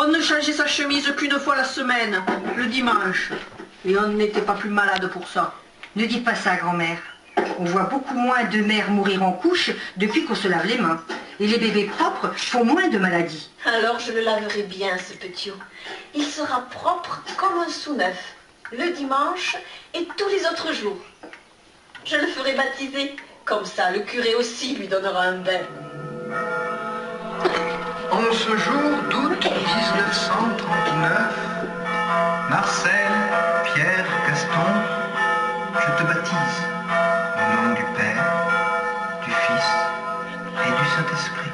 ne changeait sa chemise qu'une fois la semaine, le dimanche. Et on n'était pas plus malade pour ça. Ne dites pas ça, grand-mère. On voit beaucoup moins de mères mourir en couche depuis qu'on se lave les mains. Et les bébés propres font moins de maladies. Alors je le laverai bien, ce petit. Il sera propre comme un sou neuf, le dimanche et tous les autres jours. Je le ferai baptiser. Comme ça, le curé aussi lui donnera un bain. En ce jour d'août 1939, Marcel, Pierre, Gaston, je te baptise au nom du Père, du Fils et du Saint-Esprit.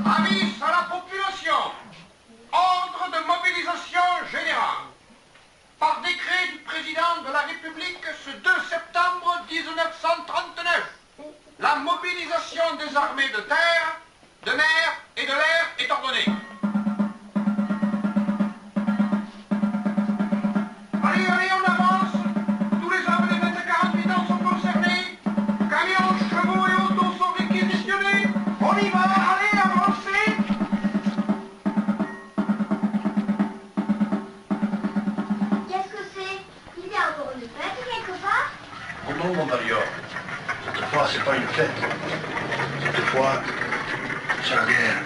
Avis à la population. Ordre de mobilisation générale. Par décret du président de la République ce 2 septembre 1939, la mobilisation des armées de terre, de mer et de l'air est ordonnée. Allez, allez, on avance. Tous les hommes des 20 à 48 ans sont concernés. Camions, chevaux et autos sont réquisitionnés. On y va, allez, avancez. Qu'est-ce que c'est? Il y a encore une fête quelque part? Oh non, mon Mario. Cette fois, c'est pas une fête. Cette fois, c'est la guerre.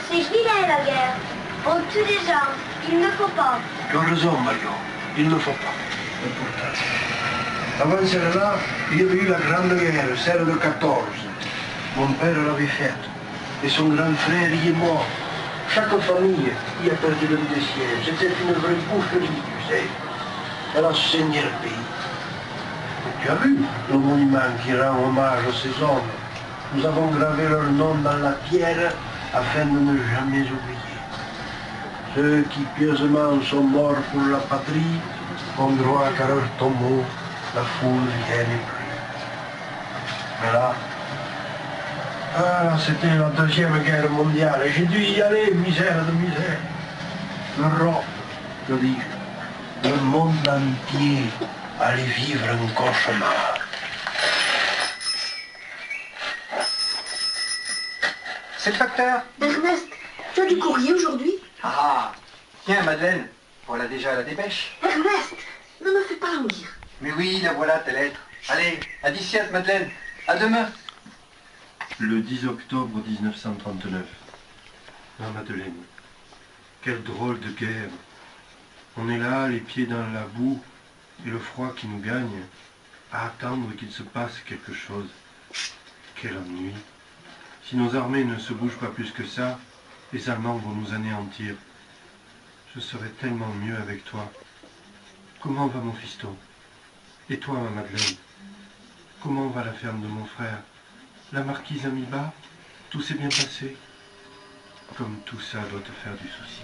C'est vilain la guerre. On tue des gens. Il ne faut pas. Tu as raison, Mario. Il ne faut pas. Mais pourtant, avant celle-là, il y avait eu la grande guerre, celle de 14. Mon père l'avait faite. Et son grand frère y est mort. Chaque famille y a perdu l'un des siens. C'était une vraie boucherie, tu sais. Elle a saigné le pays. Tu as vu le monument qui rend hommage à ces hommes? Nous avons gravé leur nom dans la pierre afin de ne jamais oublier. Ceux qui pieusement sont morts pour la patrie ont droit qu'à leur tombeau, la foule vienne et prie. Mais là, c'était la Deuxième Guerre mondiale et j'ai dû y aller, misère de misère. L'Europe, je dis, le monde entier allait vivre un cauchemar. C'est le facteur. Ernest, tu as du courrier aujourd'hui? Ah, tiens, Madeleine, voilà déjà la dépêche. Ernest, ne me fais pas languir. Mais oui, la voilà, ta lettre. Allez, à 17, Madeleine. À demain. Le 10 octobre 1939. Ah, Madeleine, quelle drôle de guerre. On est là, les pieds dans la boue, et le froid qui nous gagne, à attendre qu'il se passe quelque chose. Quel ennui. Si nos armées ne se bougent pas plus que ça, les Allemands vont nous anéantir. Je serais tellement mieux avec toi. Comment va mon fiston? Et toi, ma Madeleine? Comment va la ferme de mon frère? La marquise a mis bas? Tout s'est bien passé? Comme tout ça doit te faire du souci.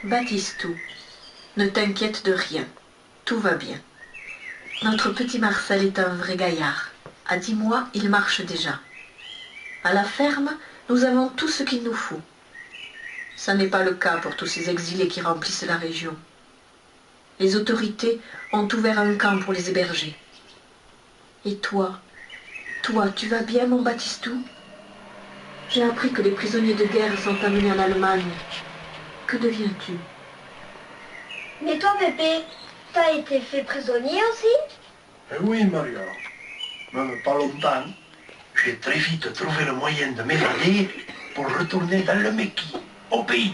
Baptistou, ne t'inquiète de rien. Tout va bien. Notre petit Marcel est un vrai gaillard. À 10 mois, il marche déjà. À la ferme, nous avons tout ce qu'il nous faut. Ça n'est pas le cas pour tous ces exilés qui remplissent la région. Les autorités ont ouvert un camp pour les héberger. Et toi, tu vas bien, mon Baptistou? J'ai appris que les prisonniers de guerre sont amenés en Allemagne. Que deviens-tu? Mais toi, Pépé, t'as été fait prisonnier aussi? Eh oui, Mario. Même pas longtemps. J'ai très vite trouvé le moyen de m'évader pour retourner dans le Méquis, au pays.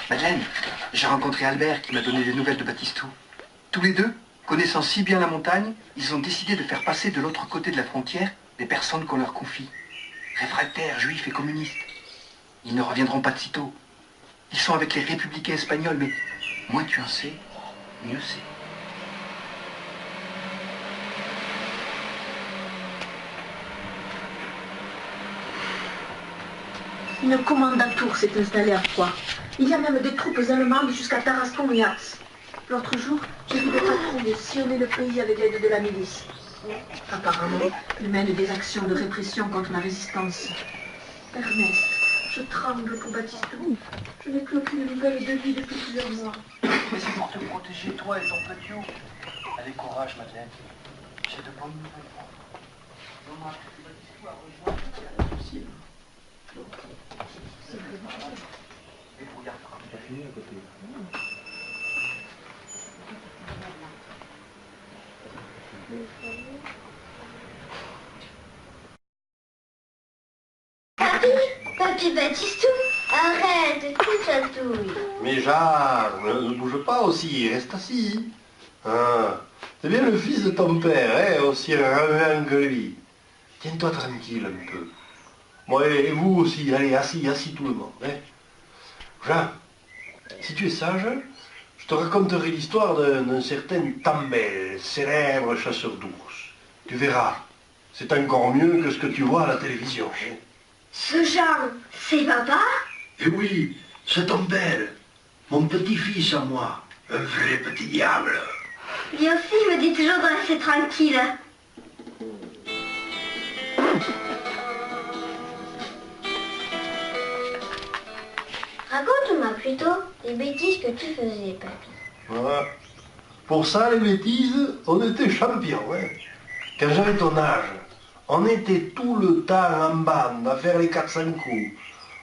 Madeleine, j'ai rencontré Albert qui m'a donné des nouvelles de Baptistou. Tous les deux, connaissant si bien la montagne, ils ont décidé de faire passer de l'autre côté de la frontière les personnes qu'on leur confie. Réfractaires, juifs et communistes. Ils ne reviendront pas de sitôt. Ils sont avec les républicains espagnols, mais moins tu en sais, mieux c'est. Une commandature s'est installée à Troyes. Il y a même des troupes allemandes jusqu'à Tarascon-Yats. L'autre jour, j'ai vu des patrouilles sillonner le pays avec l'aide de la milice. Apparemment, ils mènent des actions de répression contre la résistance. Ernest, je tremble pour Baptistou. Je n'ai plus aucune nouvelle de lui depuis plusieurs mois. Mais c'est pour te protéger, toi et ton petit. Allez, courage, Madeleine. J'ai de bonnes nouvelles pour toi. On m'a appris que Baptistou a rejoint le possible. Et débrouillard-toi. Tu as fini à côté. Papy Baptistou, arrête, tu chatouilles. Mais Jeanne, ne bouge pas aussi, reste assis. Ah, c'est bien le fils de ton père, hein, aussi ravin que lui. Tiens-toi tranquille un peu. Moi et vous aussi, allez, assis tout le monde. Hein. Jean, si tu es sage, je te raconterai l'histoire d'un certain Tambel, célèbre chasseur d'ours. Tu verras, c'est encore mieux que ce que tu vois à la télévision. Hein. Ce Jean, c'est papa? Eh oui, c'est Tambel, mon petit-fils à moi, un vrai petit diable. Lui aussi, il me dit toujours de rester tranquille. Raconte-moi plutôt les bêtises que tu faisais, papy. Voilà. Pour ça, les bêtises, on était champions. Hein. Quand j'avais ton âge, on était tout le temps en bande à faire les 400 coups.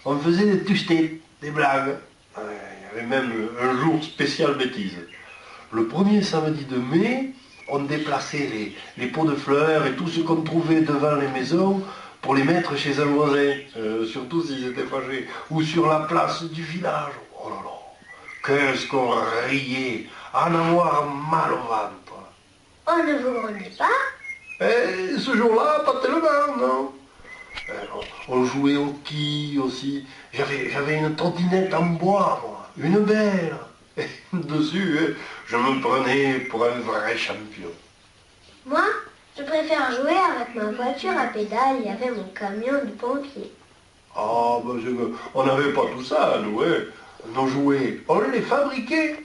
On faisait des tustés, des blagues. Il y avait même un jour spécial bêtise. Le premier samedi de mai, on déplaçait les pots de fleurs et tout ce qu'on trouvait devant les maisons pour les mettre chez un voisin, surtout s'ils étaient fâchés, ou sur la place du village. Oh là là, qu'est-ce qu'on riait, à en avoir mal au ventre. On ne vous grondait pas? Et ce jour-là, pas tellement, non. On jouait au quilles aussi. J'avais une trottinette en bois, moi, une belle. Et dessus, je me prenais pour un vrai champion. Moi, je préfère jouer avec ma voiture à pédales et avec mon camion de pompier. Ah, ben on n'avait pas tout ça, nous, hein. Nos jouets, on les fabriquait.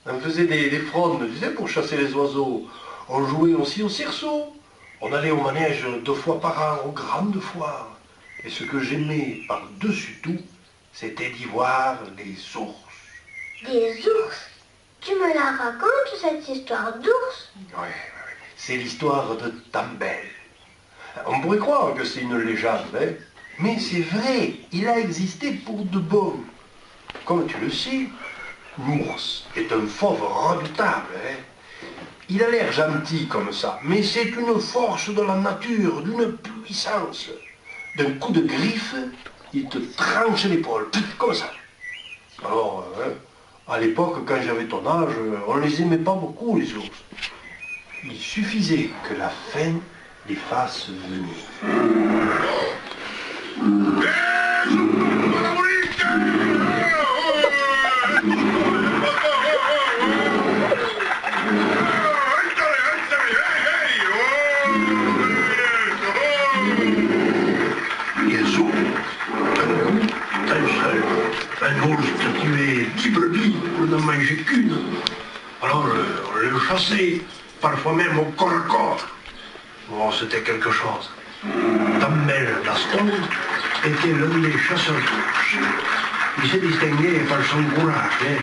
On faisait des frondes, tu sais, pour chasser les oiseaux. On jouait aussi au cerceau. On allait au manège 2 fois par an, aux grandes foires. Et ce que j'aimais par-dessus tout, c'était d'y voir les ours. Des ours? Tu me la racontes, cette histoire d'ours? Oui, c'est l'histoire de Tambel. On pourrait croire que c'est une légende, hein, mais c'est vrai, il a existé pour de bon. Comme tu le sais, l'ours est un fauve redoutable. Hein. Il a l'air gentil comme ça, mais c'est une force de la nature, d'une puissance. D'un coup de griffe, il te tranche l'épaule, comme ça. Alors, à l'époque, quand j'avais ton âge, on les aimait pas beaucoup, les ours. Il suffisait que la faim les fasse venir. Bien sûr, d'un seul, un ours te tuait 10 brebis pour ne manger qu'une. Alors on le chassait, parfois même au corps à corps. Bon, c'était quelque chose. Tambel Gaston était l'un des chasseurs d'ours. Il s'est distingué par son courage. Hein.